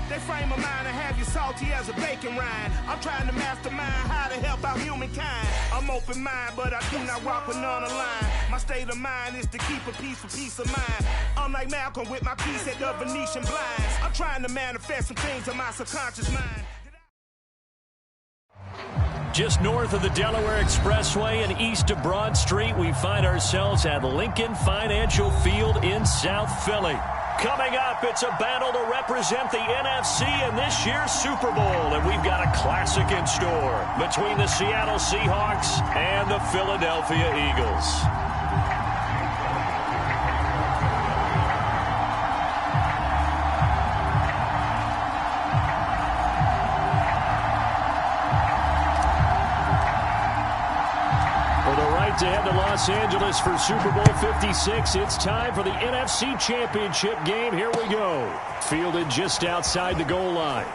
They frame of mind and have you salty as a bacon rind. I'm trying to mastermind how to help out humankind. I'm open-minded, but I do not walk with none aligned. My state of mind is to keep a peaceful peace of mind. I'm like Malcolm with my piece at the Venetian blinds. I'm trying to manifest some things in my subconscious mind. Just north of the Delaware Expressway and east of Broad Street, we find ourselves at Lincoln Financial Field in South Philly. Coming up, it's a battle to represent the NFC in this year's Super Bowl, and we've got a classic in store between the Seattle Seahawks and the Philadelphia Eagles. To head to Los Angeles for Super Bowl 56. It's time for the NFC Championship game. Here we go. Fielded just outside the goal line.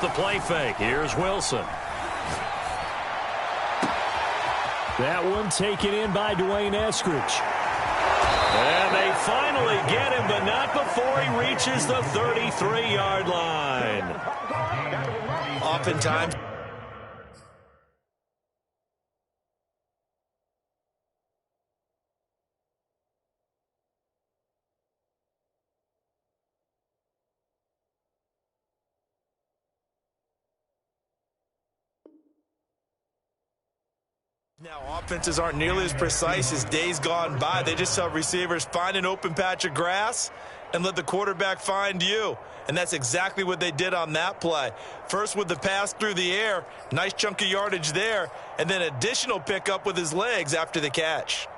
The play fake. Here's Wilson. That one taken in by Dwayne Eskridge. And they finally get him, but not before he reaches the 33-yard line. Oftentimes. Now, offenses aren't nearly as precise as days gone by. They just have receivers find an open patch of grass and let the quarterback find you. And that's exactly what they did on that play. First with the pass through the air, nice chunk of yardage there, and then additional pickup with his legs after the catch.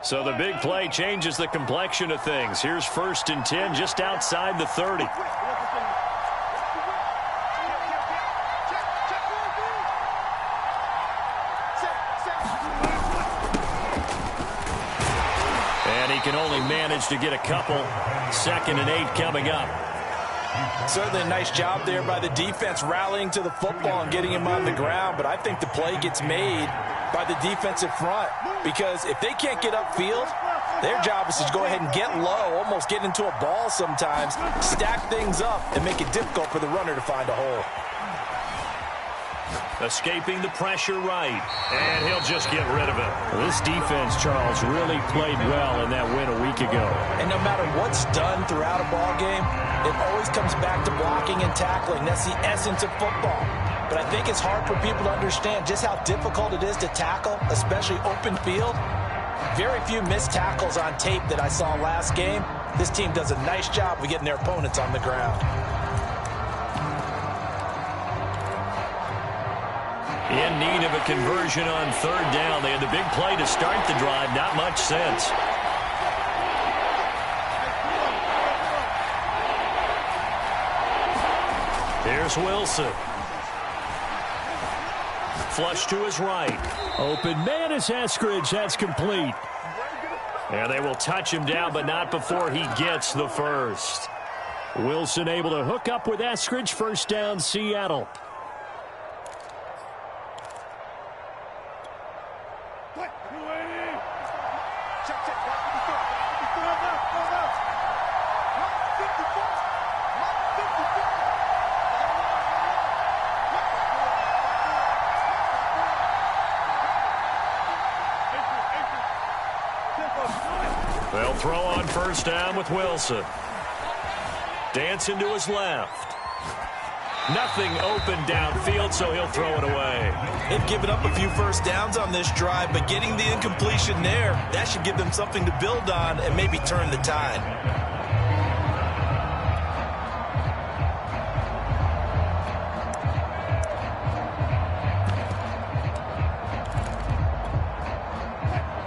So the big play changes the complexion of things. Here's 1st and 10 just outside the 30. And he can only manage to get a couple. 2nd and 8 coming up. Certainly a nice job there by the defense rallying to the football and getting him on the ground, but I think the play gets made by the defensive front, because if they can't get upfield, their job is to go ahead and get low, almost get into a ball sometimes, stack things up, and make it difficult for the runner to find a hole. Escaping the pressure right, and he'll just get rid of it. This defense, Charles, really played well in that win a week ago. And no matter what's done throughout a ball game, it always comes back to blocking and tackling. That's the essence of football. But I think it's hard for people to understand just how difficult it is to tackle, especially open field. Very few missed tackles on tape that I saw last game. This team does a nice job of getting their opponents on the ground. In need of a conversion on 3rd down. They had the big play to start the drive. Not much sense. Here's Wilson. Flush to his right. Open man is Eskridge. That's complete. And they will touch him down, but not before he gets the first. Wilson able to hook up with Eskridge. 1st down, Seattle. They'll throw on 1st down with Wilson. Dancing to his left. Nothing open downfield, so he'll throw it away. They've given up a few first downs on this drive, but getting the incompletion there, that should give them something to build on and maybe turn the tide.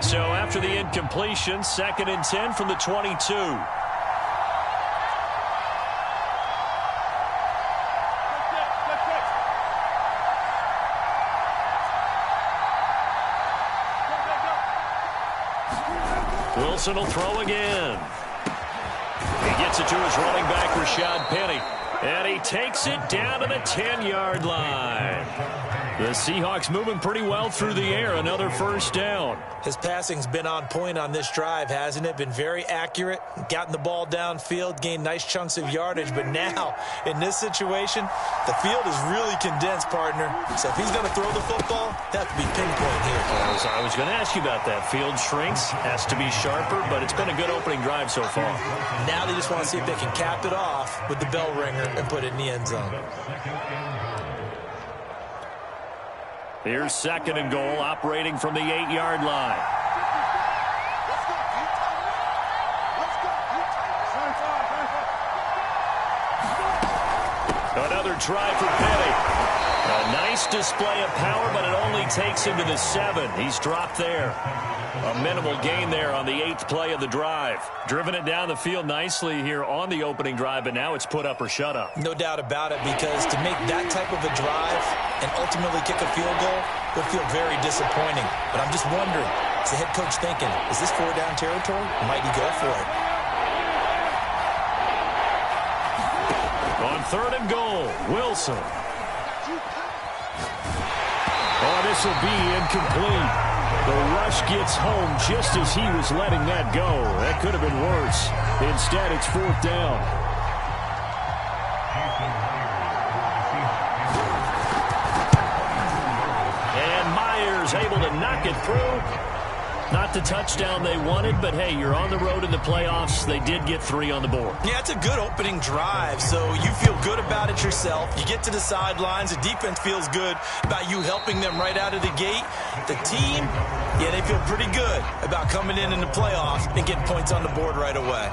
So after the incompletion, 2nd and 10 from the 22. Wilson will throw again. He gets it to his running back, Rashad Penny. And he takes it down to the 10-yard line. The Seahawks moving pretty well through the air. Another first down. His passing's been on point on this drive, hasn't it? Been very accurate, gotten the ball downfield, gained nice chunks of yardage. But now, in this situation, the field is really condensed, partner. So if he's going to throw the football, that have to be pinpoint here. I was going to ask you about that. Field shrinks, has to be sharper, but it's been a good opening drive so far. Now they just want to see if they can cap it off with the bell ringer and put it in the end zone. Here's 2nd and goal, operating from the 8-yard line. Another try for Penny. A nice display of power, but it only takes him to the 7. He's dropped there. A minimal gain there on the 8th play of the drive. Driven it down the field nicely here on the opening drive, but now it's put up or shut up. No doubt about it, because to make that type of a drive and ultimately kick a field goal will feel very disappointing. But I'm just wondering, is the head coach thinking, is this 4-down territory? Might he go for it? On 3rd and goal, Wilson. Oh, this will be incomplete. The rush gets home just as he was letting that go. That could have been worse. Instead, it's 4th down. And Myers able to knock it through. Not the touchdown they wanted, but hey, you're on the road in the playoffs. They did get 3 on the board. Yeah, it's a good opening drive, so you feel good about it yourself. You get to the sidelines. The defense feels good about you helping them right out of the gate. The team, yeah, they feel pretty good about coming in the playoffs and getting points on the board right away.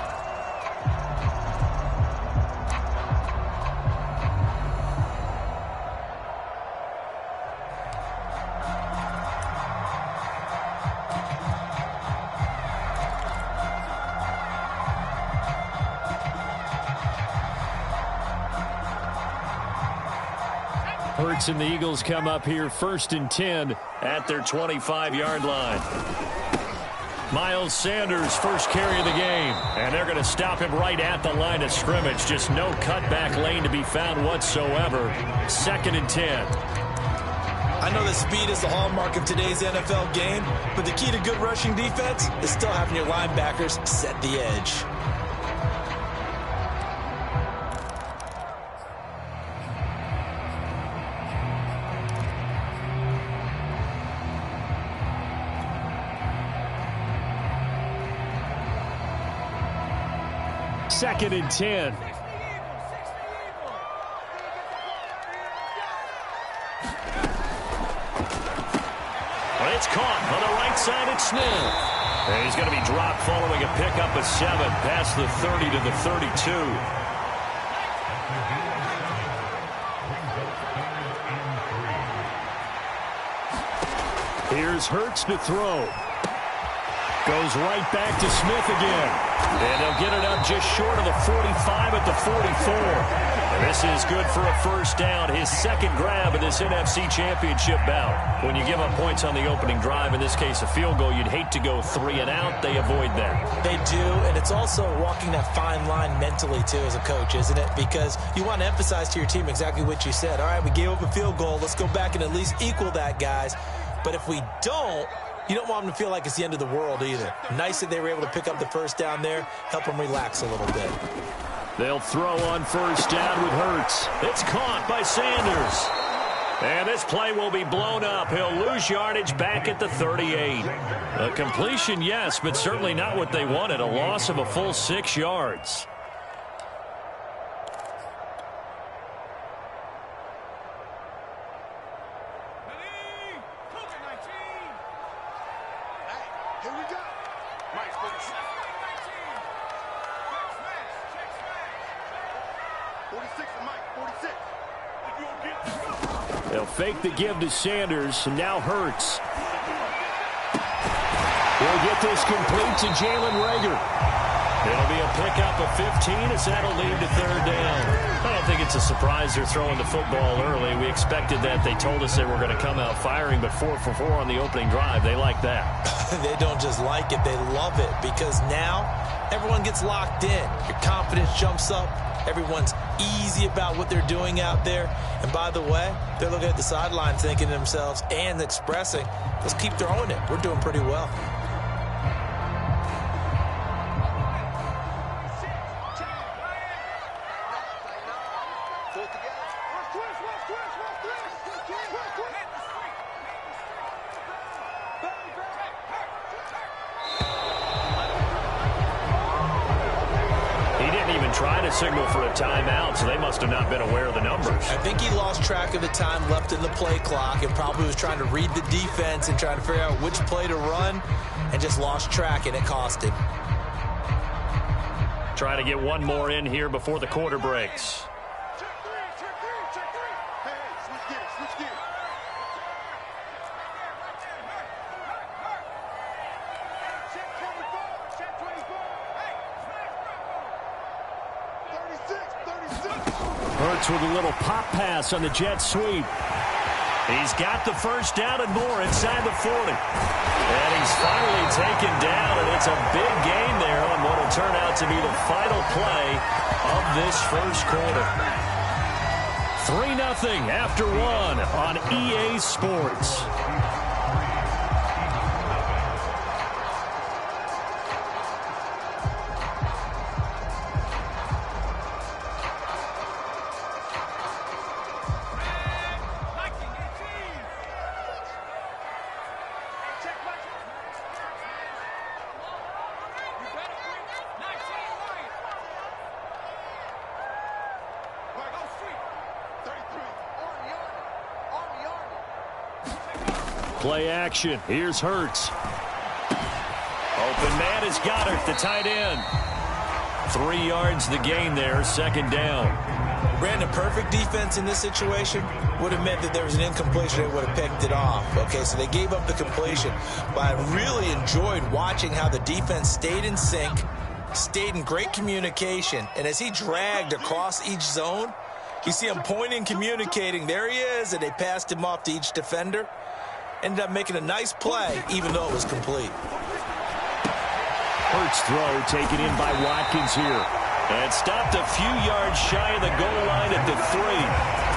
Hurts and the Eagles come up here 1st and 10 at their 25-yard line. Miles Sanders, first carry of the game. And they're going to stop him right at the line of scrimmage. Just no cutback lane to be found whatsoever. 2nd and 10. I know that speed is the hallmark of today's NFL game, but the key to good rushing defense is still having your linebackers set the edge. Second and 10. Well, it's caught on the right side. It's Smith. And he's going to be dropped following a pickup of 7 past the 30 to the 32. Here's Hurts to throw. Goes right back to Smith again. And they'll get it up just short of the 45 at the 44. And this is good for a first down. His 2nd grab in this NFC Championship bout. When you give up points on the opening drive, in this case a field goal, you'd hate to go 3 and out. They avoid that. They do, and it's also walking that fine line mentally, too, as a coach, isn't it? Because you want to emphasize to your team exactly what you said. All right, we gave up a field goal. Let's go back and at least equal that, guys. But if we don't, you don't want them to feel like it's the end of the world either. Nice that they were able to pick up the first down there, help them relax a little bit. They'll throw on first down with Hurts. It's caught by Sanders. And this play will be blown up. He'll lose yardage back at the 38. A completion, yes, but certainly not what they wanted. A loss of a full 6 yards. Here we go. Mike, 46. 46 and Mike, 46. They'll fake the give to Sanders, and now Hurts. He'll get this complete to Jalen Reagor. It'll be a pickup of 15 as that'll lead to third down. I don't think it's a surprise they're throwing the football early. We expected that. They told us they were going to come out firing, but 4 for 4 on the opening drive. They like that. They don't just like it, they love it, because now everyone gets locked in. Your confidence jumps up. Everyone's easy about what they're doing out there. And by the way, they're looking at the sideline thinking to themselves and expressing, let's keep throwing it. We're doing pretty well. Trying to signal for a timeout, so they must have not been aware of the numbers. I think he lost track of the time left in the play clock and probably was trying to read the defense and trying to figure out which play to run and just lost track, and it cost him. Trying to get one more in here before the quarter breaks. Hurts with a little pop pass on the jet sweep. He's got the first down and more inside the 40. And he's finally taken down, and it's a big gain there on what will turn out to be the final play of this first quarter. 3-0 after 1 on EA Sports. Play action. Here's Hurts. Open man is Goddard, the tight end. 3 yards the gain there, second down. Brandon, perfect defense in this situation would have meant that there was an incompletion. They would have picked it off. Okay, so they gave up the completion. But I really enjoyed watching how the defense stayed in sync, stayed in great communication. And as he dragged across each zone, you see him pointing, communicating. There he is, and they passed him off to each defender. Ended up making a nice play, even though it was complete. Hurts throw taken in by Watkins here. And stopped a few yards shy of the goal line at the 3.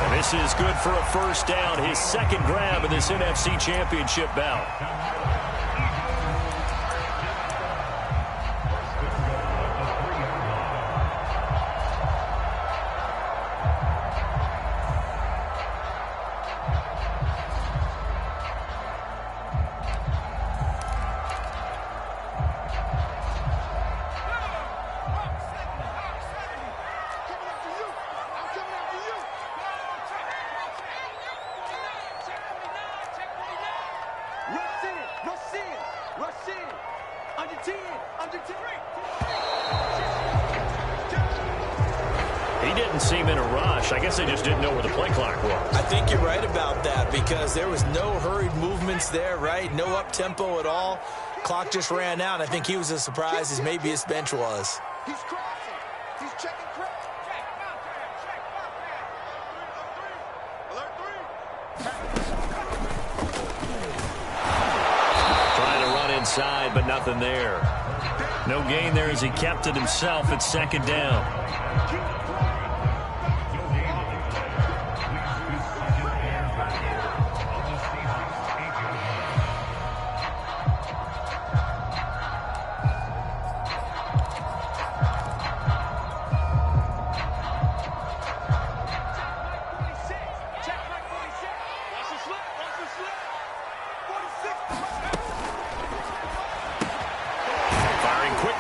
And this is good for a first down. His second grab in this NFC Championship bout. He didn't seem in a rush. I guess they just didn't know where the play clock was. I think you're right about that because there was no hurried movements there, right? No up-tempo at all. Clock just ran out. I think he was as surprised as maybe his bench was. He's crossing. He's checking crap. Alert 3. Trying to run inside, but nothing there. No gain there as he kept it himself at second down.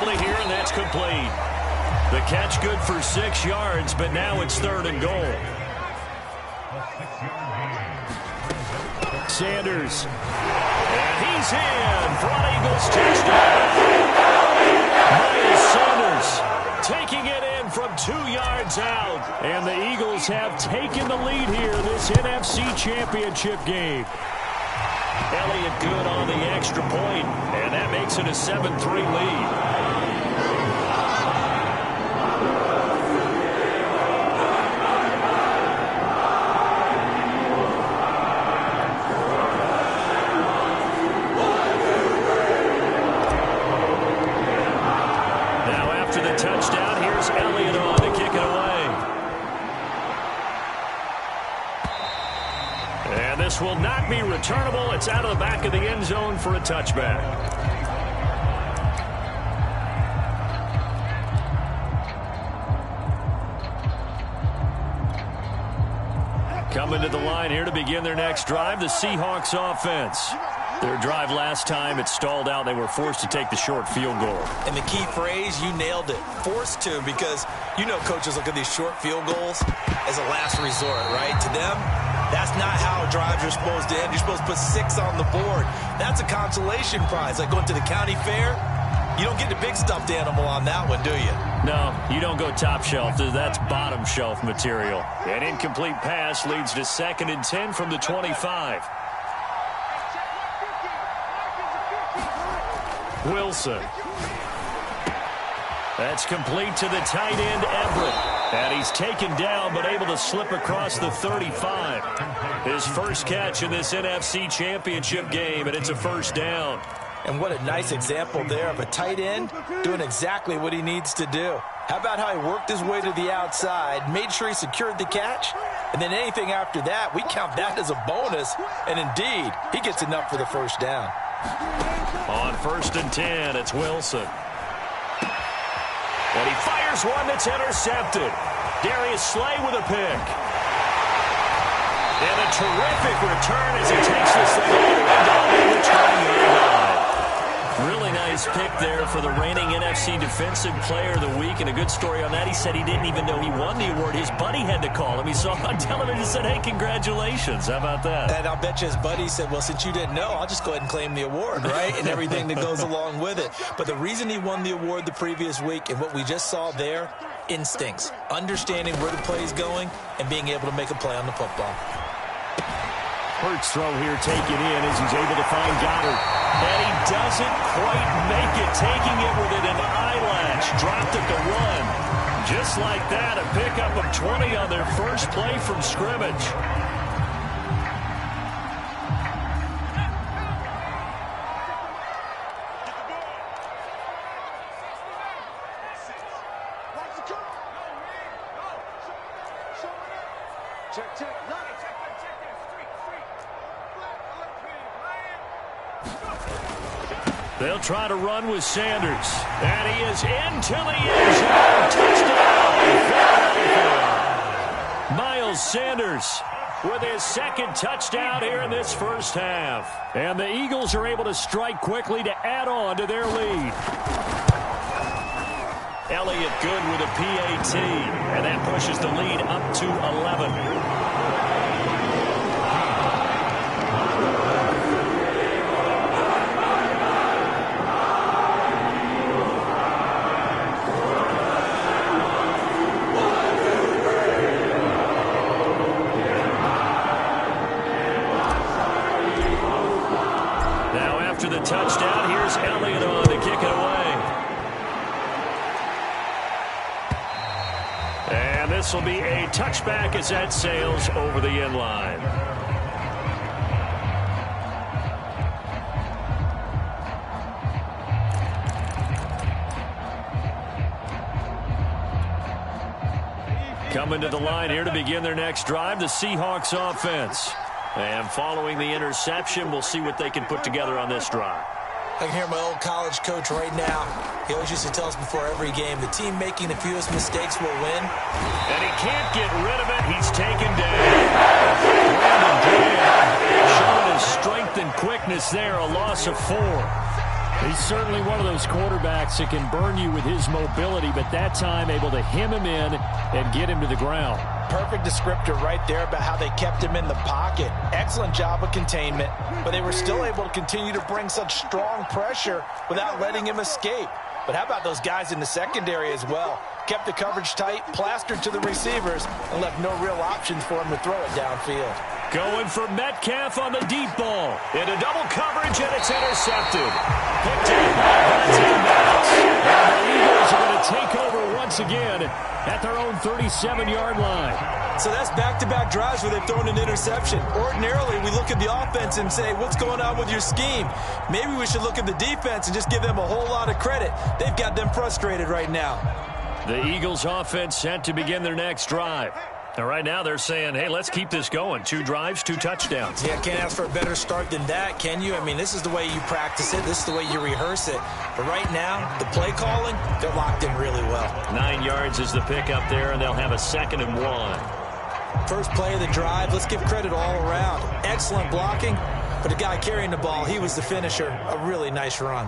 Here, and that's complete. The catch good for 6 yards, but now it's 3rd and goal. And he's in for an Eagles touchdown. Miles Sanders taking it in from 2 yards out. And the Eagles have taken the lead here this NFC Championship game. Elliott good on the extra point, and that makes it a 7-3 lead. Touchdown. Here's Elliott on to kick it away. And this will not be returnable. It's out of the back of the end zone for a touchback. Coming to the line here to begin their next drive, the Seahawks offense. Their drive last time, it stalled out. They were forced to take the short field goal. And the key phrase, you nailed it. Forced to, because you know coaches look at these short field goals as a last resort, right? To them, that's not how drives are supposed to end. You're supposed to put 6 on the board. That's a consolation prize. Like going to the county fair, you don't get the big stuffed animal on that one, do you? No, you don't go top shelf. That's bottom shelf material. An incomplete pass leads to 2nd and 10 from the 25. Wilson. That's complete to the tight end, Everett. And he's taken down, but able to slip across the 35. His first catch in this NFC Championship game, and it's a first down. And what a nice example there of a tight end doing exactly what he needs to do. How about how he worked his way to the outside, made sure he secured the catch, and then anything after that, we count that as a bonus. And indeed, he gets enough for the first down. On 1st and 10, it's Wilson. And he fires one that's intercepted. Darius Slay with a pick. And a terrific return as he takes this thing all the way down to the 20-yard line. Really nice pick there for the reigning NFC Defensive Player of the Week. And a good story on that, he said he didn't even know he won the award. His buddy had to call him. He saw him on television and said, hey, congratulations. How about that? And I'll bet you his buddy said, well, since you didn't know, I'll just go ahead and claim the award, right? And everything that goes along with it. But the reason he won the award the previous week and what we just saw there, instincts, understanding where the play is going and being able to make a play on the football. Hurts throw here taken in as he's able to find Goddard. And he doesn't quite make it, taking it within an eyelash. Dropped at the run. Just like that, a pickup of 20 on their first play from scrimmage. They'll try to run with Sanders. And he is into the end zone. Touchdown, Philadelphia. Miles Sanders with his 2nd touchdown here in this first half. And the Eagles are able to strike quickly to add on to their lead. Elliott good with a PAT. And that pushes the lead up to 11. Touchdown. Here's Elliott on to kick it away. And this will be a touchback as that sails over the end line. Coming to the line here to begin their next drive, the Seahawks offense. And following the interception, we'll see what they can put together on this drive. I can hear my old college coach right now. He always used to tell us before every game, the team making the fewest mistakes will win. And he can't get rid of it. He's taken down. Brandon Graham showing his strength and quickness there, a loss of 4. He's certainly one of those quarterbacks that can burn you with his mobility, but that time able to hem him in and get him to the ground. Perfect descriptor right there about how they kept him in the pocket. Excellent job of containment, but they were still able to continue to bring such strong pressure without letting him escape. But how about those guys in the secondary as well? Kept the coverage tight, plastered to the receivers, and left no real options for him to throw it downfield. Going for Metcalf on the deep ball. Into double coverage, and it's intercepted. Picked up by Tim Maddox. And the Eagles are going to take over once again at their own 37-yard line. So that's back-to-back drives where they've thrown an interception. Ordinarily, we look at the offense and say, what's going on with your scheme? Maybe we should look at the defense and just give them a whole lot of credit. They've got them frustrated right now. The Eagles offense set to begin their next drive. And right now they're saying, hey, let's keep this going. 2 drives, 2 touchdowns. Yeah, can't ask for a better start than that, can you? I mean, this is the way you practice it. This is the way you rehearse it. But right now, the play calling, they're locked in really well. 9 yards is the pickup there, and they'll have a 2nd and 1. First play of the drive, let's give credit all around. Excellent blocking, but the guy carrying the ball, he was the finisher. A really nice run.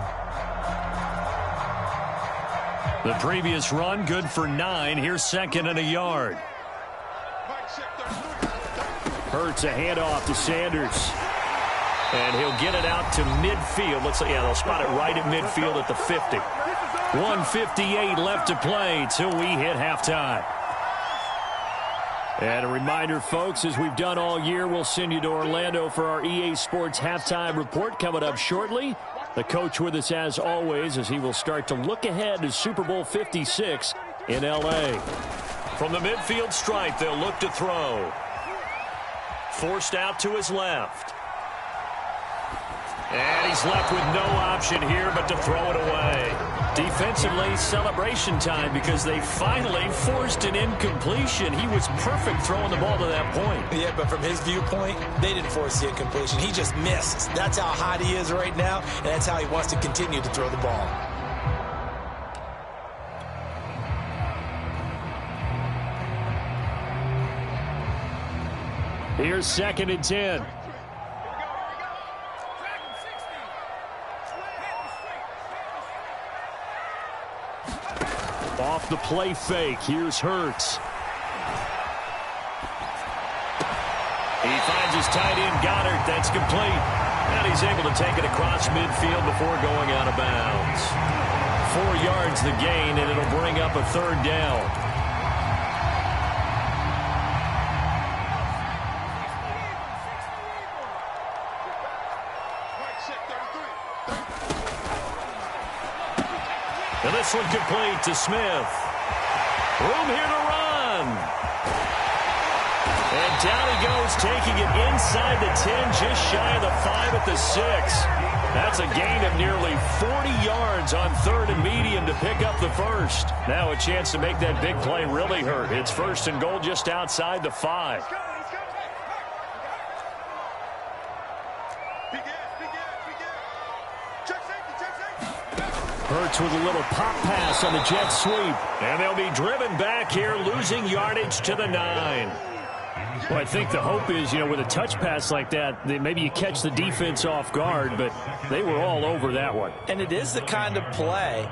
The previous run, good for 9. Here's 2nd and a yard. Hurts a handoff to Sanders. And he'll get it out to midfield. Looks like, yeah, they'll spot it right at midfield at the 50. 1:58 left to play till we hit halftime. And a reminder, folks, as we've done all year, we'll send you to Orlando for our EA Sports halftime report coming up shortly. The coach with us as always as he will start to look ahead to Super Bowl 56 in L.A. From the midfield stripe, they'll look to throw. Forced out to his left. And he's left with no option here but to throw it away. Defensively, celebration time because they finally forced an incompletion. He was perfect throwing the ball to that point. Yeah, but from his viewpoint, they didn't force the incompletion. He just missed. That's how hot he is right now, and that's how he wants to continue to throw the ball. Here's 2nd and 10. Off the play fake, here's Hurts. He finds his tight end, Goddard. That's complete. And he's able to take it across midfield before going out of bounds. 4 yards the gain, and it'll bring up a 3rd down. And this one complete to Smith. Room here to run. And down he goes, taking it inside the 10, just shy of the 5 at the 6. That's a gain of nearly 40 yards on 3rd and medium to pick up the 1st. Now a chance to make that big play really hurt. It's 1st and goal just outside the 5. Hurts with a little pop pass on the jet sweep. And they'll be driven back here, losing yardage to the 9. Well, I think the hope is, with a touch pass like that, maybe you catch the defense off guard, but they were all over that one. And it is the kind of play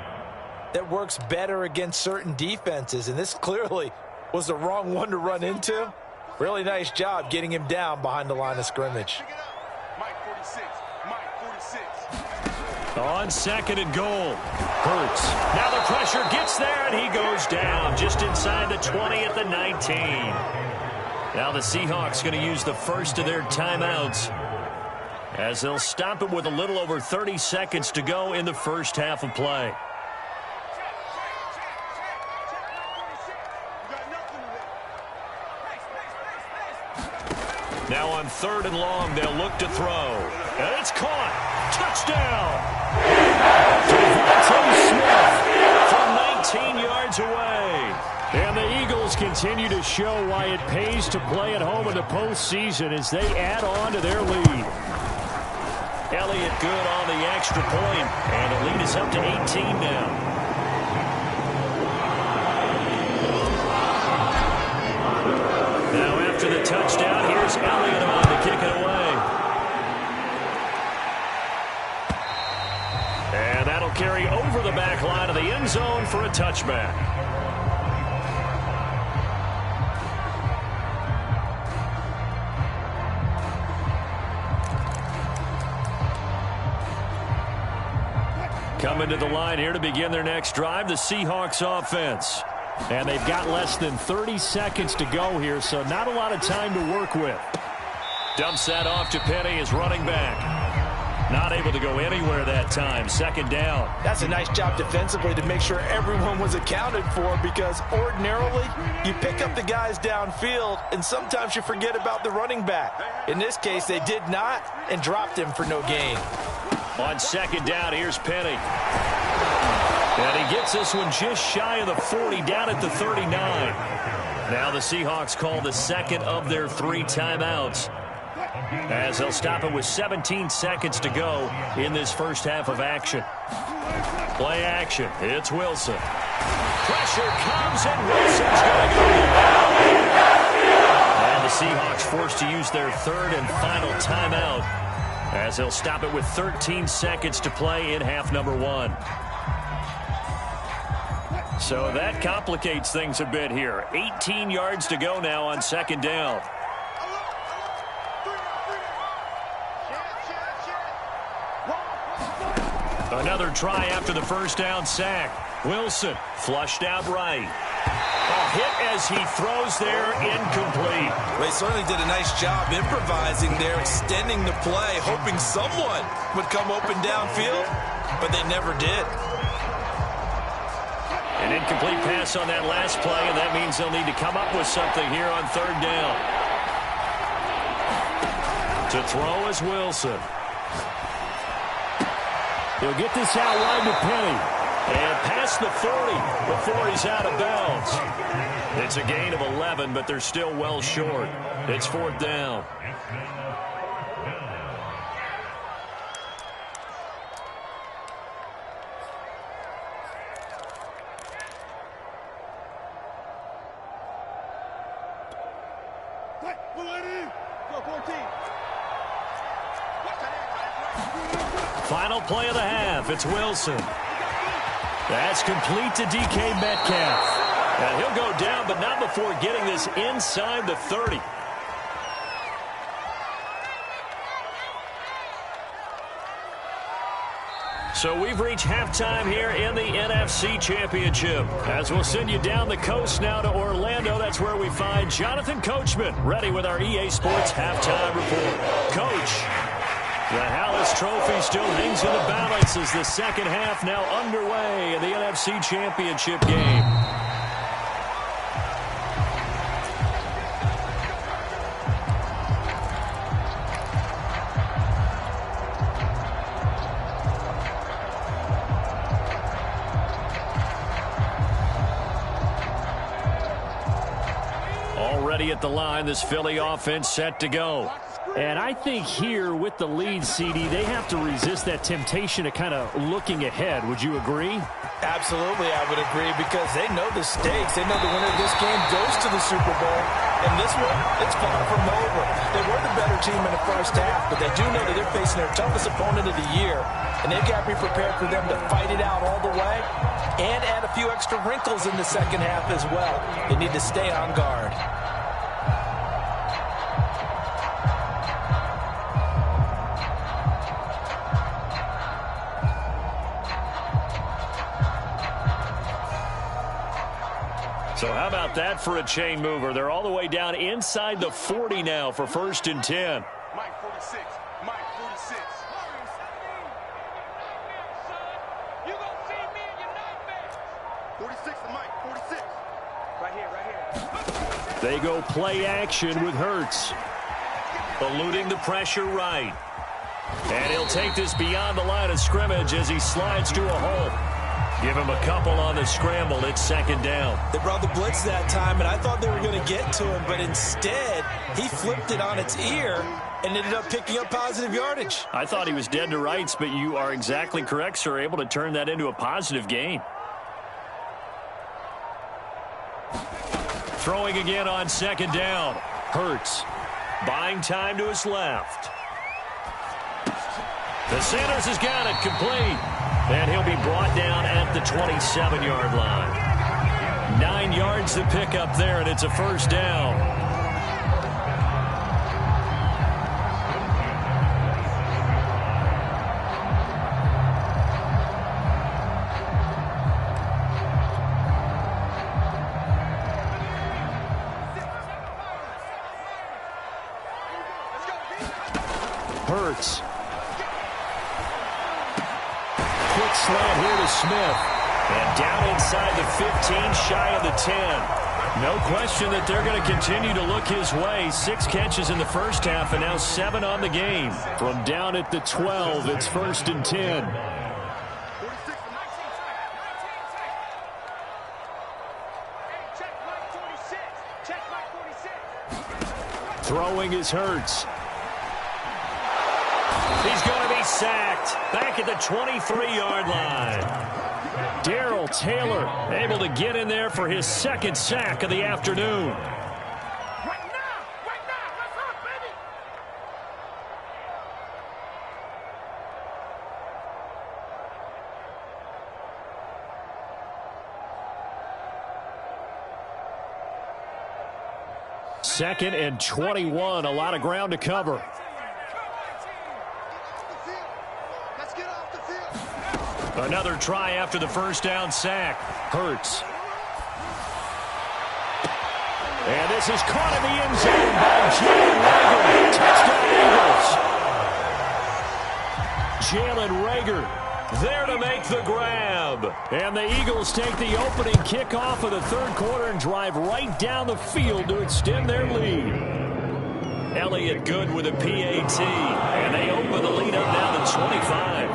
that works better against certain defenses, and this clearly was the wrong one to run into. Really nice job getting him down behind the line of scrimmage. On 2nd and goal, Hurts. Now the pressure gets there, and he goes down just inside the 20 at the 19. Now the Seahawks going to use the first of their timeouts as they'll stop it with a little over 30 seconds to go in the first half of play. Now on 3rd and long, they'll look to throw. And it's caught. Touchdown. Devontae Smith from 19 yards away. And the Eagles continue to show why it pays to play at home in the postseason as they add on to their lead. Elliott good on the extra point, and the lead is up to 18 now. Now after the touchdown, here's Elliott on to kick it away. And carry over the back line of the end zone for a touchback. Coming to the line here to begin their next drive, the Seahawks offense. And they've got less than 30 seconds to go here, so not a lot of time to work with. Dumps that off to Penny as running back. Not able to go anywhere that time. Second down. That's a nice job defensively to make sure everyone was accounted for, because ordinarily you pick up the guys downfield and sometimes you forget about the running back. In this case, they did not and dropped him for no gain. On second down, here's Penny. And he gets this one just shy of the 40, down at the 39. Now the Seahawks call the second of their 3 timeouts, as they'll stop it with 17 seconds to go in this first half of action. Play action. It's Wilson. Pressure comes, and Wilson's going to go down. And the Seahawks forced to use their third and final timeout, as they'll stop it with 13 seconds to play in half number 1. So that complicates things a bit here. 18 yards to go now on second down. Another try after the first down sack. Wilson flushed out right. A hit as he throws there, incomplete. They certainly did a nice job improvising there, extending the play, hoping someone would come open downfield, but they never did. An incomplete pass on that last play, and that means they'll need to come up with something here on third down. To throw is Wilson. He'll get this out wide to Penny. And past the 40 before he's out of bounds. It's a gain of 11, but they're still well short. It's fourth down. Final play of the half. It's Wilson. That's complete to DK Metcalf. And he'll go down, but not before getting this inside the 30. So we've reached halftime here in the NFC Championship. As we'll send you down the coast now to Orlando, that's where we find Jonathan Coachman, ready with our EA Sports halftime report. Coach, the Hallis Trophy still hangs in the balance as the second half now underway in the NFC Championship game. Already at the line, this Philly offense set to go. And I think here with the lead, CD, they have to resist that temptation of kind of looking ahead. Would you agree? Absolutely, I would agree, because they know the stakes. They know the winner of this game goes to the Super Bowl. And this one, it's far from over. They were the better team in the first half, but they do know that they're facing their toughest opponent of the year. And they've got to be prepared for them to fight it out all the way and add a few extra wrinkles in the second half as well. They need to stay on guard. So how about that for a chain mover? They're all the way down inside the 40 now for first and 10. Mike 46. Mike 46. You gonna see me in your nightmares. 46 to Mike. 46. Right here. They go play action with Hurts. Eluding the pressure right. And he'll take this beyond the line of scrimmage as he slides to a hole. Give him a couple on the scramble. It's second down. They brought the blitz that time, and I thought they were going to get to him, but instead he flipped it on its ear and ended up picking up positive yardage. I thought he was dead to rights, but you are exactly correct, sir. Able to turn that into a positive gain. Throwing again on second down. Hurts buying time to his left. The Sanders has got it complete. And he'll be brought down at the 27-yard line. 9 yards to pick up there, and it's a first down. Hurts. Quick slant here to Smith. And down inside the 15, shy of the 10. No question that they're going to continue to look his way. 6 catches in the first half and now 7 on the game. From down at the 12, it's 1st and 10. Throwing is Hurts. He's going to be sacked back at the 23-yard line. Darrell Taylor able to get in there for his 2nd sack of the afternoon. Right now, let's rock, baby. Second and 21, a lot of ground to cover. Another try after the first down sack. Hurts. And this is caught in the end zone by Jalen Reagor. Touchdown Eagles. Jalen Reagor there to make the grab. And the Eagles take the opening kickoff of the 3rd quarter and drive right down the field to extend their lead. Elliott Good with a PAT. And they open the lead up now to 25.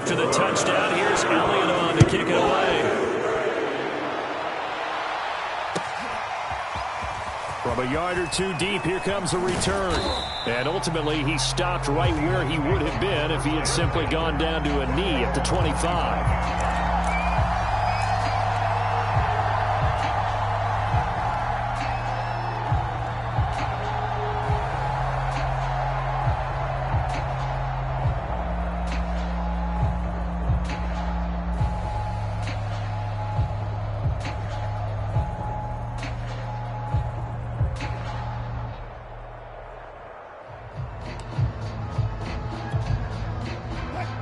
To the touchdown. Here's Elliott on to kick it away. From a yard or 2 deep, here comes a return. And ultimately, he stopped right where he would have been if he had simply gone down to a knee at the 25.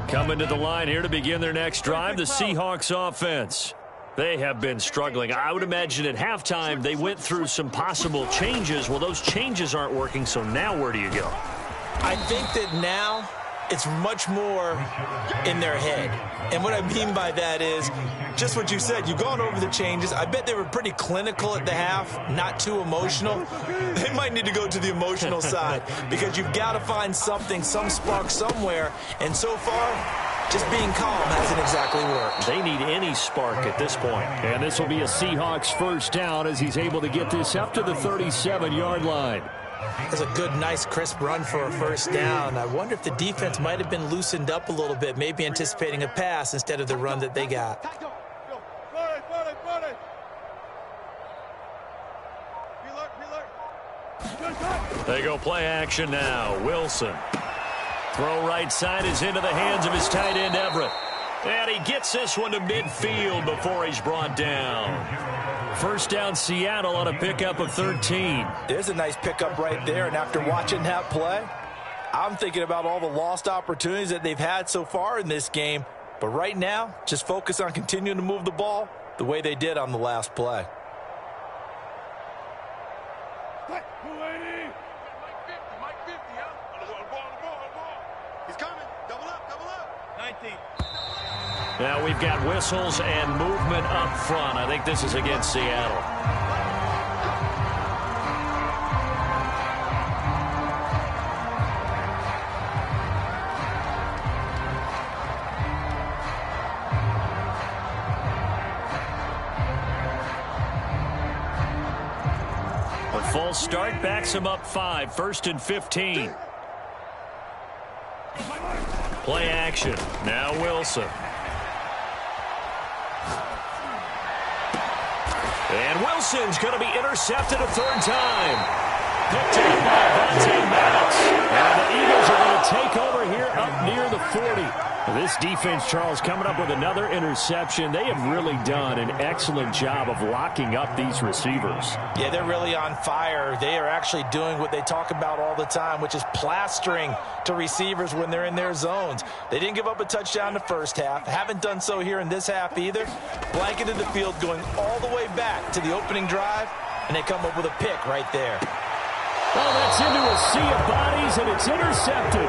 Coming to the line here to begin their next drive, the Seahawks offense. They have been struggling. I would imagine at halftime they went through some possible changes. Well, those changes aren't working, so now where do you go? I think that now it's much more in their head. And what I mean by that is just what you said. You've gone over the changes. I bet they were pretty clinical at the half, not too emotional. They might need to go to the emotional side because you've got to find something, some spark somewhere. And so far, just being calm hasn't exactly worked. They need any spark at this point. And this will be a Seahawks first down as he's able to get this up to the 37-yard line. That's a good, nice, crisp run for a first down. I wonder if the defense might have been loosened up a little bit, maybe anticipating a pass instead of the run that they got. They go play action now. Wilson. Throw right side is into the hands of his tight end, Everett. And he gets this one to midfield before he's brought down. First down, Seattle on a pickup of 13. There's a nice pickup right there, and after watching that play, I'm thinking about all the lost opportunities that they've had so far in this game. But right now, just focus on continuing to move the ball the way they did on the last play. He's coming. Double up. 19. Now we've got whistles and movement up front. I think this is against Seattle. A false start backs him up 5. 1st and 15. Play action. Now Wilson. And Wilson's going to be intercepted a third time. Picked up by Vontae Maddox. And the Eagles are going to take over here up near the 40. This defense, Charles, coming up with another interception. They have really done an excellent job of locking up these receivers. Yeah, they're really on fire. They are actually doing what they talk about all the time, which is plastering to receivers when they're in their zones. They didn't give up a touchdown in the first half. Haven't done so here in this half either. Blanketed the field going all the way back to the opening drive, and they come up with a pick right there. Oh, that's into a sea of bodies, and it's intercepted.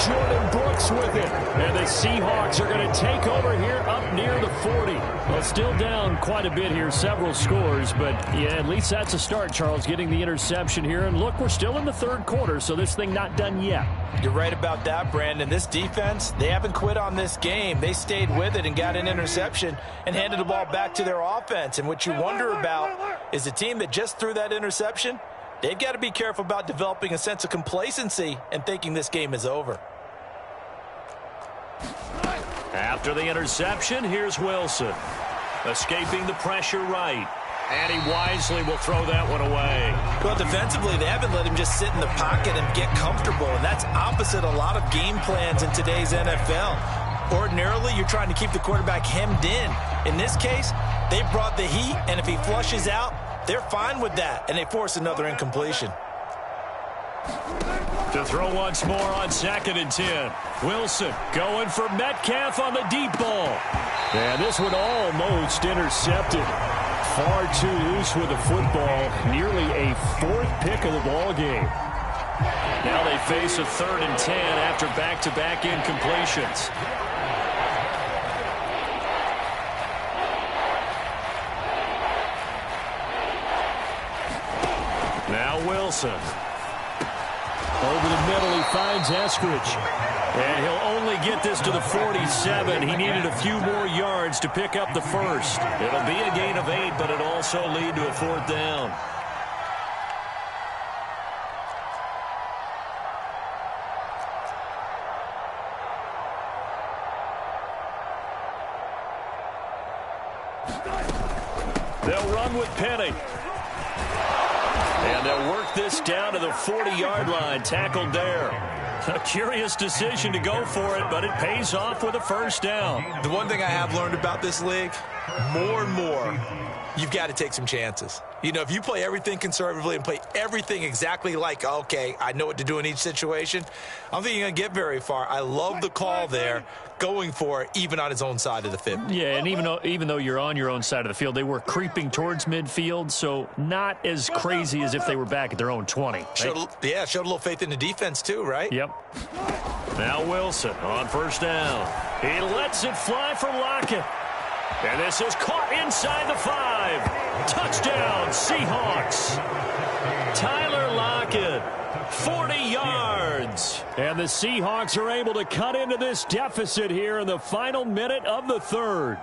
Jordan Brooks with it. And the Seahawks are going to take over here up near the 40. Well, still down quite a bit here, several scores. But, yeah, at least that's a start, Charles, getting the interception here. And, look, we're still in the third quarter, so this thing not done yet. You're right about that, Brandon. This defense, they haven't quit on this game. They stayed with it and got an interception and handed the ball back to their offense. And what you wonder about is the team that just threw that interception, they've got to be careful about developing a sense of complacency and thinking this game is over. After the interception, here's Wilson. Escaping the pressure right. And he wisely will throw that one away. Well, defensively, they haven't let him just sit in the pocket and get comfortable, and that's opposite a lot of game plans in today's NFL. Ordinarily, you're trying to keep the quarterback hemmed in. In this case, they brought the heat, and if he flushes out, they're fine with that, and they force another incompletion. To throw once more on 2nd and 10. Wilson going for Metcalf on the deep ball. And this one almost intercepted. Far too loose with the football. Nearly a 4th pick of the ball game. Now they face a 3rd and 10 after back-to-back incompletions. Now Wilson. Over the middle, he finds Eskridge. And he'll only get this to the 47. He needed a few more yards to pick up the first. It'll be a gain of 8, but it'll also lead to a 4th down. They'll run with Penny. And they'll work this down to the 40-yard line, tackled there. A curious decision to go for it, but it pays off with a first down. The one thing I have learned about this league, more and more, you've got to take some chances. You know, if you play everything conservatively and play everything exactly like, okay, I know what to do in each situation, I don't think you're going to get very far. I love the call there, going for it, even on his own side of the 50. Yeah, and even though you're on your own side of the field, they were creeping towards midfield, so not as crazy as if they were back at their own 20. Right? Showed a little faith in the defense too, right? Yep. Now Wilson on first down. He lets it fly for Lockett. And this is caught inside the 5. Touchdown, Seahawks. Tyler Lockett, 40 yards. And the Seahawks are able to cut into this deficit here in the final minute of the 3rd.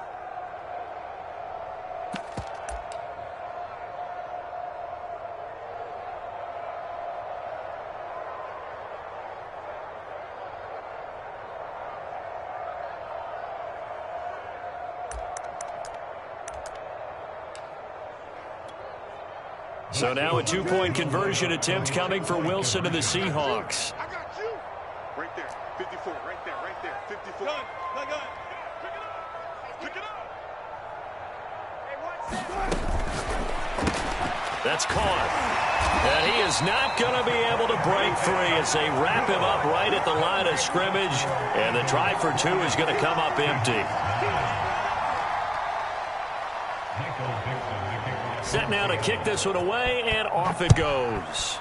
So now a 2-point conversion attempt coming for Wilson and the Seahawks. I got you. Right there. 54. Right there. Right there. 54. Gun. Pick it up. Pick it up. That's caught. And he is not going to be able to break free as they wrap him up right at the line of scrimmage. And the try for 2 is going to come up empty. Set now to kick this one away, and off it goes.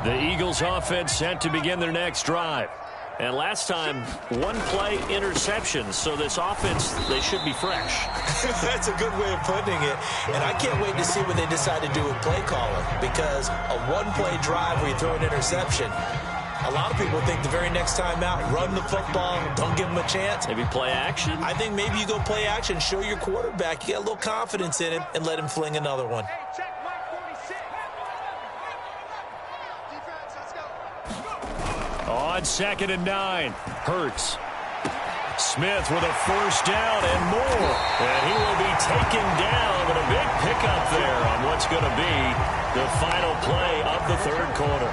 The Eagles offense set to begin their next drive. And last time, 1-play interception, so this offense, they should be fresh. That's a good way of putting it. And I can't wait to see what they decide to do with play calling, because a 1-play drive where you throw an interception, A lot of people think the very next time out, run the football, don't give him a chance. Maybe play action? I think maybe you go play action, show your quarterback you got a little confidence in him, and let him fling another one. On 2nd and 9, Hurts. Smith with a first down and more. And he will be taken down with a big pickup there on what's going to be the final play of the third quarter.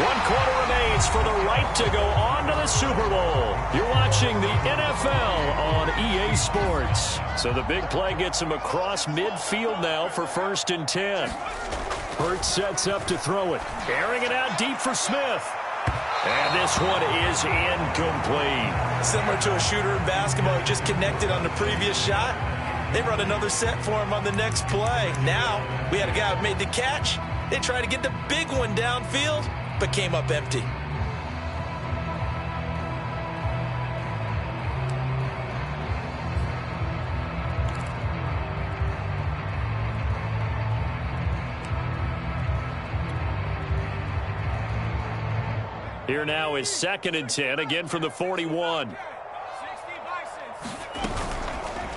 1 quarter remains for the right to go on to the Super Bowl. You're watching the NFL on EA Sports. So the big play gets him across midfield now for 1st and 10. Hurts sets up to throw it. Airing it out deep for Smith. And this one is incomplete. Similar to a shooter in basketball who just connected on the previous shot. They run another set for him on the next play. Now, we had a guy who made the catch. They tried to get the big one downfield, but came up empty. Here now is 2nd and 10, again from the 41.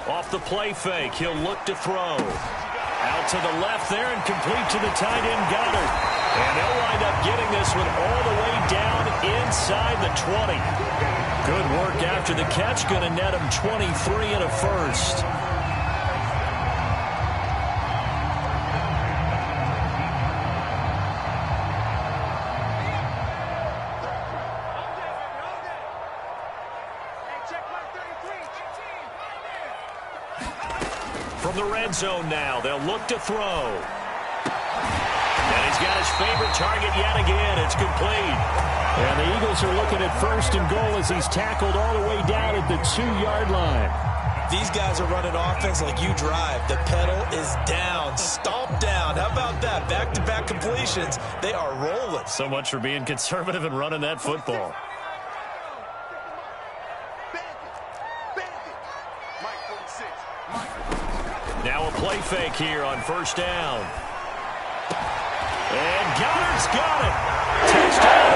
Off the play fake, he'll look to throw. Out to the left there and complete to the tight end Goddard. And they'll wind up getting this one all the way down inside the 20. Good work after the catch, going to net him 23 and a first. From the red zone now, they'll look to throw. And he's got his favorite target yet again. It's complete. And the Eagles are looking at 1st and goal as he's tackled all the way down at the 2-yard line. These guys are running offense like you drive. The pedal is down, stomp down. How about that? Back-to-back completions. They are rolling. So much for being conservative and running that football. Now a play fake here on 1st down. And Goddard's got it. Touchdown.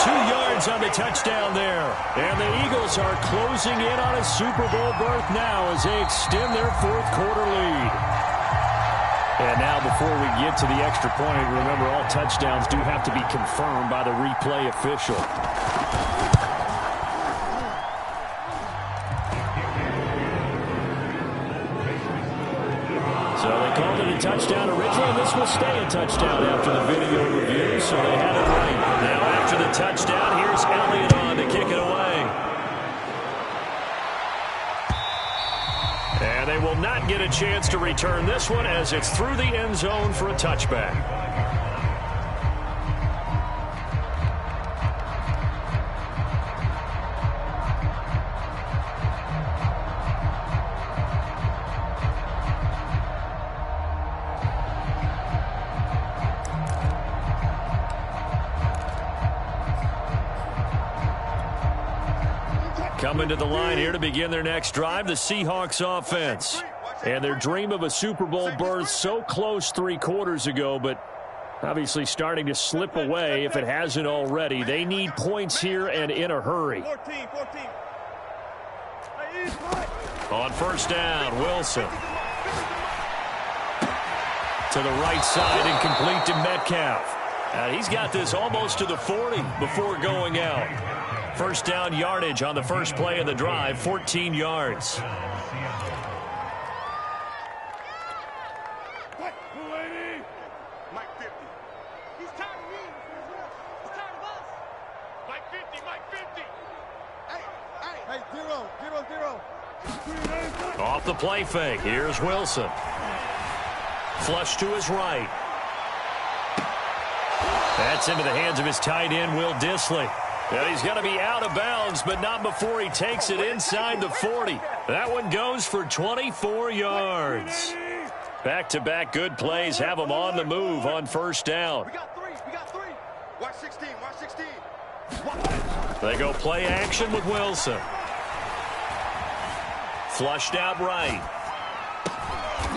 2 yards on the touchdown there. And the Eagles are closing in on a Super Bowl berth now as they extend their 4th quarter lead. And now before we get to the extra point, remember all touchdowns do have to be confirmed by the replay official. So they called it a touchdown originally, and this will stay a touchdown after the video review, so they had it right. Now after the touchdown, here's Elliott on to kick it away. And they will not get a chance to return this one as it's through the end zone for a touchback. Coming to the line here to begin their next drive, the Seahawks offense. And their dream of a Super Bowl berth so close 3 quarters ago, but obviously starting to slip away if it hasn't already. They need points here and in a hurry. 14. On 1st down, Wilson. To the right side and complete to Metcalf. He's got this almost to the 40 before going out. 1st down yardage on the first play of the drive, 14 yards. Mike 50. He's tired of me. He's tired of us. Mike 50. Hey, zero. Off the play fake, here's Wilson. Flush to his right. That's into the hands of his tight end, Will Dissly. And he's going to be out of bounds, but not before he takes it inside the 40. That one goes for 24 yards. Back-to-back good plays have them on the move on 1st down. We got three. Watch 16. They go play action with Wilson. Flushed out right.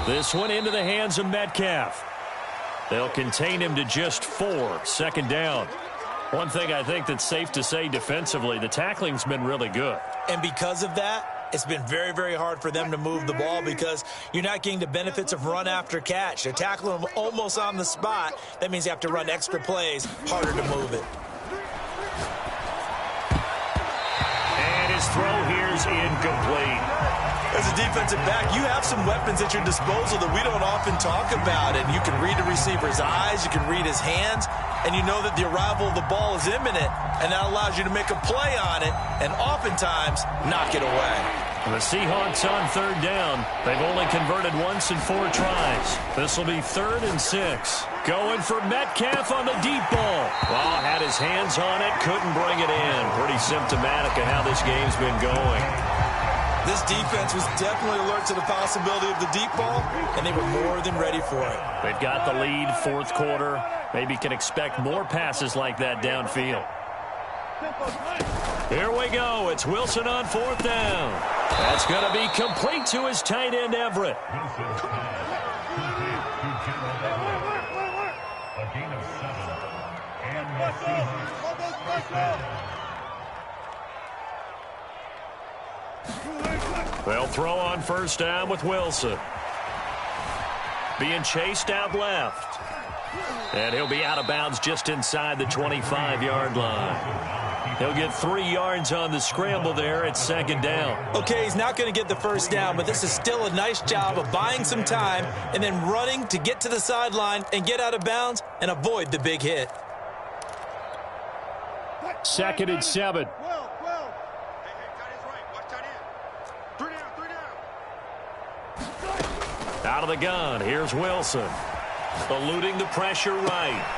This one into the hands of Metcalf. They'll contain him to just 4. Second down. One thing I think that's safe to say defensively, the tackling's been really good. And because of that, it's been very, very hard for them to move the ball because you're not getting the benefits of run after catch. They're tackling them almost on the spot. That means you have to run extra plays, harder to move it. And his throw here's incomplete. As a defensive back, you have some weapons at your disposal that we don't often talk about. And you can read the receiver's eyes, you can read his hands, and you know that the arrival of the ball is imminent, and that allows you to make a play on it and oftentimes knock it away. The Seahawks on third down. They've only converted once in 4 tries. This will be 3rd and 6. Going for Metcalf on the deep ball. Well, had his hands on it, couldn't bring it in. Pretty symptomatic of how this game's been going. This defense was definitely alert to the possibility of the deep ball, and they were more than ready for it. They've got the lead, 4th quarter. Maybe can expect more passes like that downfield. Here we go. It's Wilson on 4th down. That's going to be complete to his tight end, Everett. They'll throw on 1st down with Wilson. Being chased out left. And he'll be out of bounds just inside the 25-yard line. He'll get 3 yards on the scramble there at 2nd down. Okay, he's not going to get the 1st down, but this is still a nice job of buying some time and then running to get to the sideline and get out of bounds and avoid the big hit. 2nd and 7. Out of the gun, here's Wilson. Eluding the pressure right.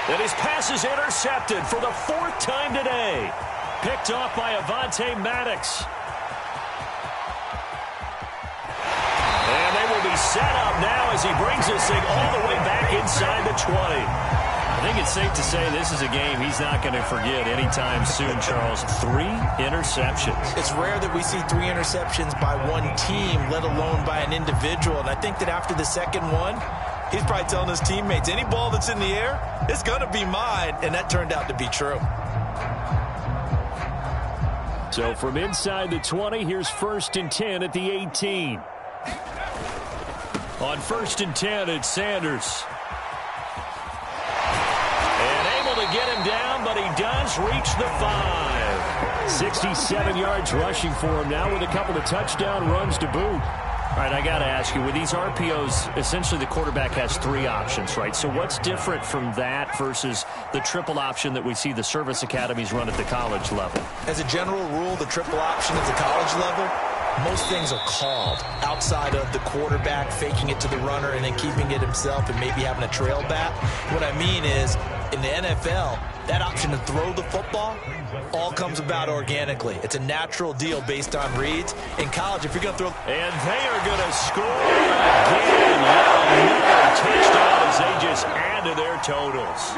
And his pass is intercepted for the 4th time today. Picked off by Avonte Maddox. And they will be set up now as he brings this thing all the way back inside the 20. I think it's safe to say this is a game he's not going to forget anytime soon, Charles. 3 interceptions. It's rare that we see 3 interceptions by one team, let alone by an individual. And I think that after the 2nd one, he's probably telling his teammates, any ball that's in the air, it's going to be mine. And that turned out to be true. So from inside the 20, here's 1st and 10 at the 18. On 1st and 10, it's Sanders. To get him down, but he does reach the 5. 67 yards rushing for him now with a couple of touchdown runs to boot. All right, I got to ask you, with these RPOs, essentially the quarterback has 3 options, right? So what's different from that versus the triple option that we see the service academies run at the college level? As a general rule, the triple option at the college level, most things are called outside of the quarterback faking it to the runner and then keeping it himself and maybe having a trail back. What I mean is, in the NFL, that option to throw the football all comes about organically. It's a natural deal based on reads. In college, if you're going to throw... And they are going to score again. Another touchdown as they just add to their totals.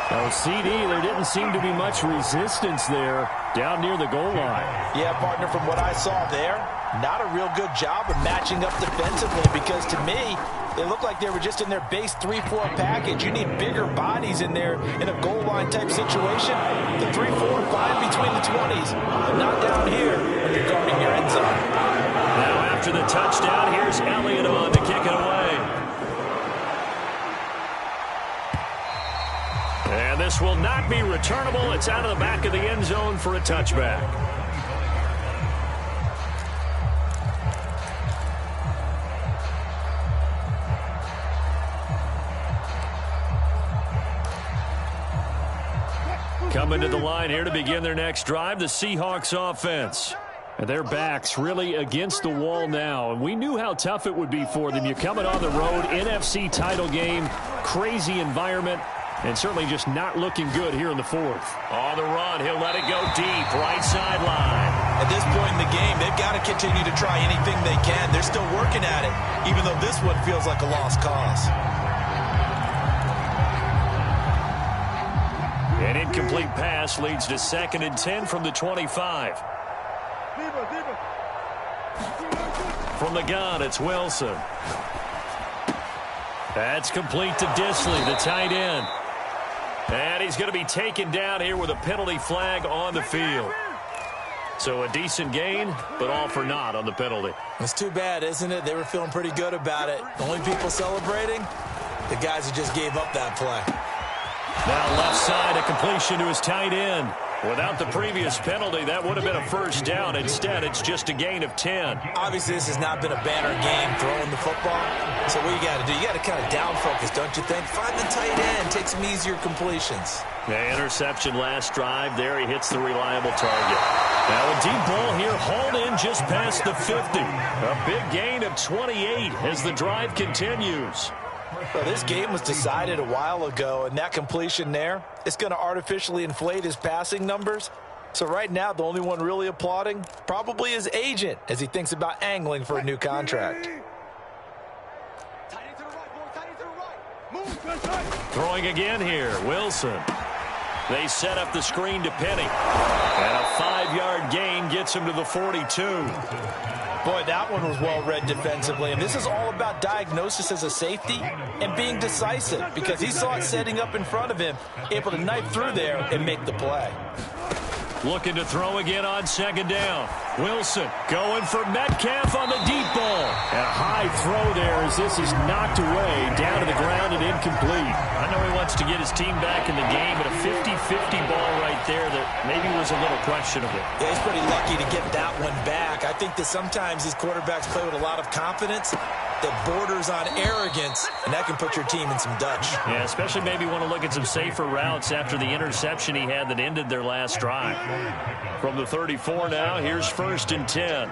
Oh, CD, there didn't seem to be much resistance there down near the goal line. Yeah, partner, from what I saw there, not a real good job of matching up defensively because to me, it looked like they were just in their base 3-4 package. You need bigger bodies in there in a goal line type situation. The 3-4 fine between the 20s, but not down here when you're guarding your end zone. Now after the touchdown, here's Elliott on to kick it away. And this will not be returnable. It's out of the back of the end zone for a touchback. Coming to the line here to begin their next drive, the Seahawks offense. And their backs really against the wall now. And we knew how tough it would be for them. You're coming on the road, NFC title game, crazy environment, and certainly just not looking good here in the 4th. On the run, he'll let it go deep, right sideline. At this point in the game, they've got to continue to try anything they can. They're still working at it, even though this one feels like a lost cause. An incomplete pass leads to 2nd and 10 from the 25. From the gun, it's Wilson. That's complete to Disley, the tight end. And he's going to be taken down here with a penalty flag on the field. So a decent gain, but all for naught on the penalty. It's too bad, isn't it? They were feeling pretty good about it. The only people celebrating, the guys who just gave up that play. Now left side, a completion to his tight end. Without the previous penalty, that would have been a first down. Instead, it's just a gain of 10. Obviously, this has not been a banner game throwing the football. So what you got to do, you got to kind of down focus, don't you think? Find the tight end, take some easier completions. The interception last drive. There he hits the reliable target. Now a deep ball here, hauled in just past the 50. A big gain of 28 as the drive continues. Well, this game was decided a while ago, and that completion there, it's going to artificially inflate his passing numbers. So right now, the only one really applauding probably his agent as he thinks about angling for a new contract. Throwing again here, Wilson. They set up the screen to Penny. And a 5-yard gain gets him to the 42. Boy, that one was well read defensively. And this is all about diagnosis as a safety and being decisive because he saw it setting up in front of him, able to knife through there and make the play. Looking to throw again on second down. Wilson going for Metcalf on the deep ball. And a high throw there as this is knocked away, down to the ground and incomplete. I know he wants to get his team back in the game, but a 50-50 ball right there that maybe was a little questionable. Yeah, he's pretty lucky to get that one back. I think that sometimes these quarterbacks play with a lot of confidence that borders on arrogance, and that can put your team in some Dutch. Yeah, especially maybe want to look at some safer routes after the interception he had that ended their last drive. From the 34 now, here's 1st and 10.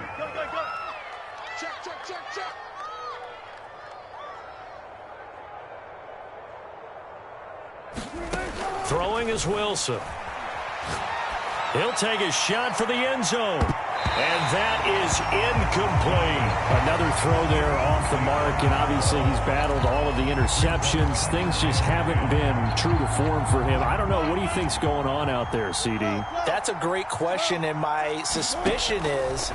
Throwing is Wilson. He'll take a shot for the end zone. And that is incomplete. Another throw there off the mark, and obviously he's battled all of the interceptions. Things just haven't been true to form for him. I don't know. What do you think's going on out there, CD? That's a great question, and my suspicion is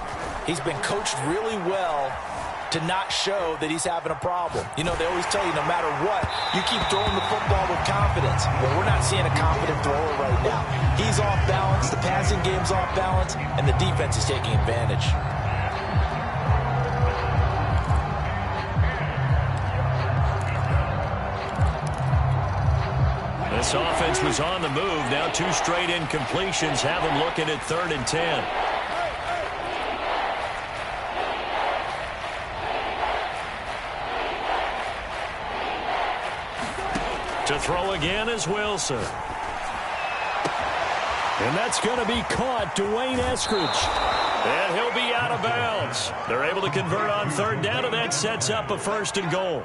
he's been coached really well to not show that he's having a problem. You know, they always tell you no matter what, you keep throwing the football with confidence. Well, we're not seeing a confident thrower right now. He's off balance, the passing game's off balance, and the defense is taking advantage. This offense was on the move. Now 2 straight incompletions have them looking at 3rd and 10. To throw again is Wilson. And that's going to be caught, Dwayne Eskridge. And he'll be out of bounds. They're able to convert on 3rd down, and that sets up a 1st and goal.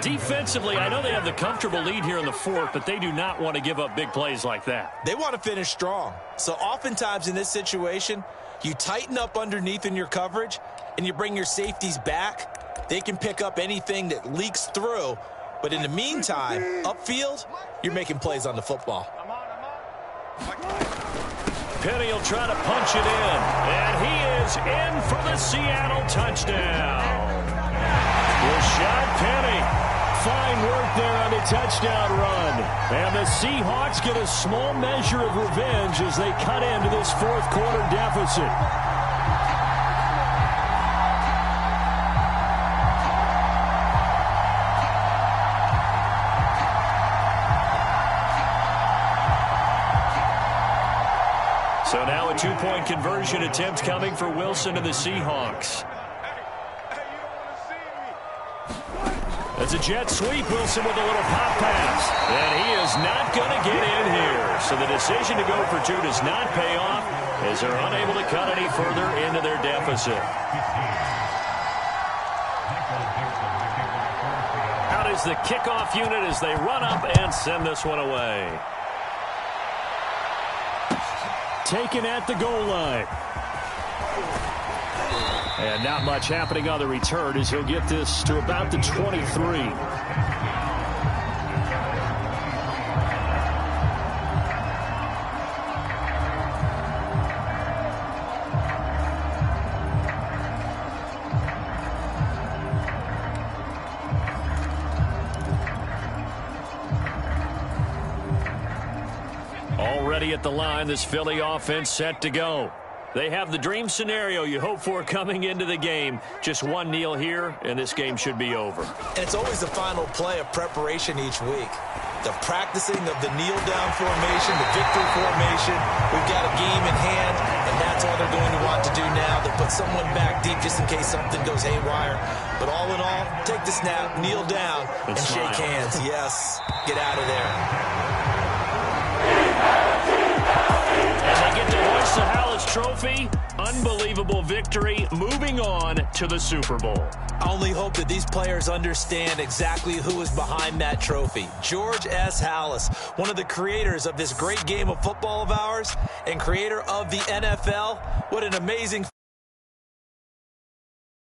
Defensively, I know they have the comfortable lead here in the 4th, but they do not want to give up big plays like that. They want to finish strong. So oftentimes in this situation, you tighten up underneath in your coverage, and you bring your safeties back. They can pick up anything that leaks through. But in the meantime, upfield, you're making plays on the football. Penny will try to punch it in. And he is in for the Seattle touchdown. Rashad Penny. Fine work there on the touchdown run. And the Seahawks get a small measure of revenge as they cut into this 4th quarter deficit. So now a 2-point conversion attempt coming for Wilson and the Seahawks. It's a jet sweep. Wilson with a little pop pass. And he is not going to get in here. So the decision to go for 2 does not pay off as they're unable to cut any further into their deficit. Out is the kickoff unit as they run up and send this one away. Taken at the goal line. And not much happening on the return as he'll get this to about the 23. ready at the line. This Philly offense set to go. They have the dream scenario you hope for coming into the game. Just one kneel here, and this game should be over. And it's always the final play of preparation each week. The practicing of the kneel-down formation, the victory formation. We've got a game in hand, and that's all they're going to want to do now. They put someone back deep just in case something goes haywire. But all in all, take the snap, kneel down, and shake hands. Yes, get out of there. And they get to hoist the Hallis Trophy. Unbelievable victory. Moving on to the Super Bowl. I only hope that these players understand exactly who is behind that trophy. George S. Hallis, one of the creators of this great game of football of ours and creator of the NFL. What an amazing